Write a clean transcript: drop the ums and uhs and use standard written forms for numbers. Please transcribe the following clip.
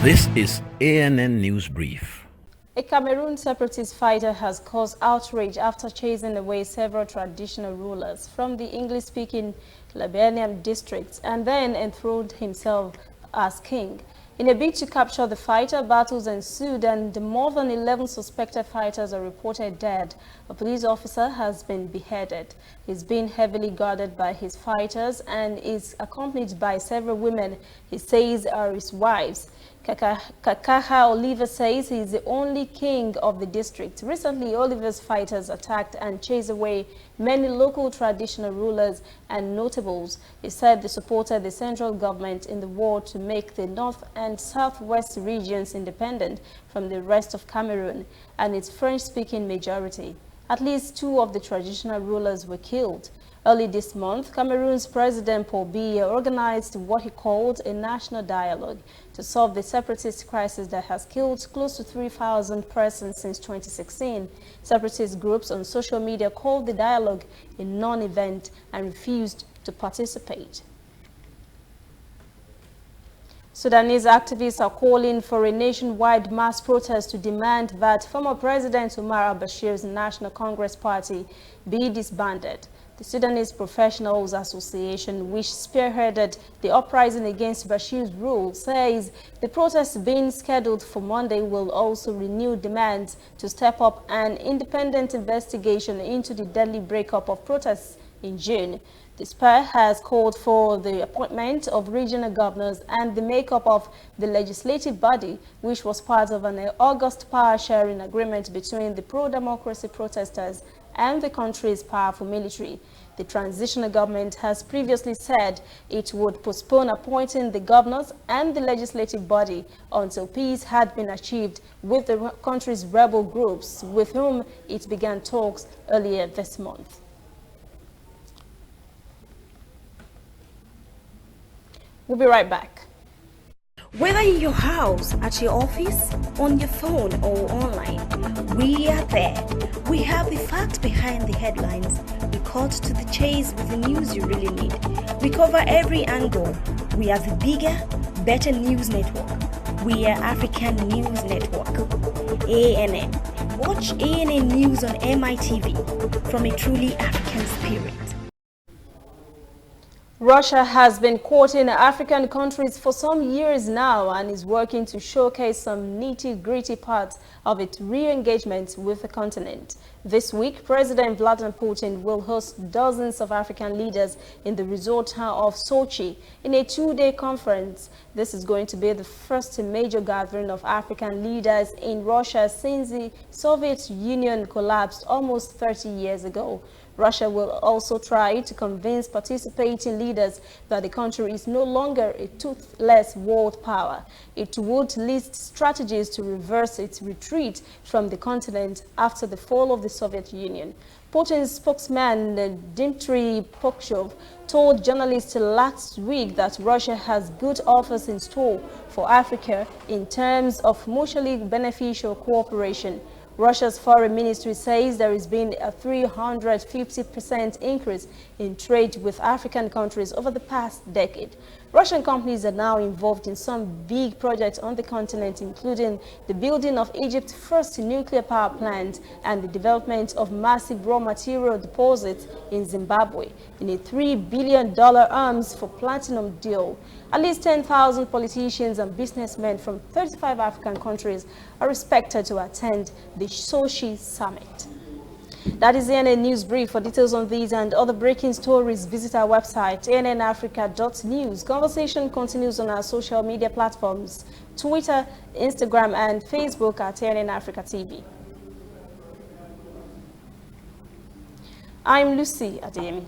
This is ANN News Brief. A Cameroon Separatist fighter has caused outrage after chasing away several traditional rulers from the English-speaking Liberian districts and then enthroned himself as king. In a bid to capture the fighter, battles ensued and more than 11 suspected fighters are reported dead. A police officer has been beheaded. He's been heavily guarded by his fighters and is accompanied by several women he says are his wives. Kakaha Oliver says he is the only king of the district. Recently, Oliver's fighters attacked and chased away many local traditional rulers and notables. He said they supported the central government in the war to make the north and southwest regions independent from the rest of Cameroon and its French-speaking majority. At least 2 of the traditional rulers were killed. Early this month, Cameroon's President Paul Biya organized what he called a national dialogue to solve the separatist crisis that has killed close to 3,000 persons since 2016. Separatist groups on social media called the dialogue a non-event and refused to participate. Sudanese activists are calling for a nationwide mass protest to demand that former President Omar Al-Bashir's National Congress Party be disbanded. The Sudanese Professionals Association, which spearheaded the uprising against Bashir's rule, says the protest being scheduled for Monday will also renew demands to step up an independent investigation into the deadly breakup of protests in June. The SPA has called for the appointment of regional governors and the makeup of the legislative body, which was part of an August power-sharing agreement between the pro-democracy protesters and the country's powerful military. The transitional government has previously said it would postpone appointing the governors and the legislative body until peace had been achieved with the country's rebel groups, with whom it began talks earlier this month. We'll be right back. Whether in your house, at your office, on your phone or online, we are there. We have the facts behind the headlines. We cut to the chase with the news you really need. We cover every angle. We are the bigger, better news network. We are African News Network. ANN. Watch ANN News on MITV from a truly African spirit. Russia has been courting African countries for some years now and is working to showcase some nitty-gritty parts of its re-engagement with the continent. This week, President Vladimir Putin will host dozens of African leaders in the resort town of Sochi in a 2-day conference. This is going to be the first major gathering of African leaders in Russia since the Soviet Union collapsed almost 30 years ago. Russia will also try to convince participating leaders that the country is no longer a toothless world power. It would list strategies to reverse its retreat from the continent after the fall of the Soviet Union. Putin's spokesman, Dmitry Peskov, told journalists last week that Russia has good offers in store for Africa in terms of mutually beneficial cooperation. Russia's foreign ministry says there has been a 350% increase in trade with African countries over the past decade. Russian companies are now involved in some big projects on the continent, including the building of Egypt's first nuclear power plant and the development of massive raw material deposits in Zimbabwe in a $3 billion arms for platinum deal. At least 10,000 politicians and businessmen from 35 African countries are expected to attend the Sochi summit. That is the ANN News Brief. For details on these and other breaking stories, visit our website, annafrica.news. Conversation continues on our social media platforms, Twitter, Instagram, and Facebook at ANN Africa TV. I'm Lucy Adeyemi.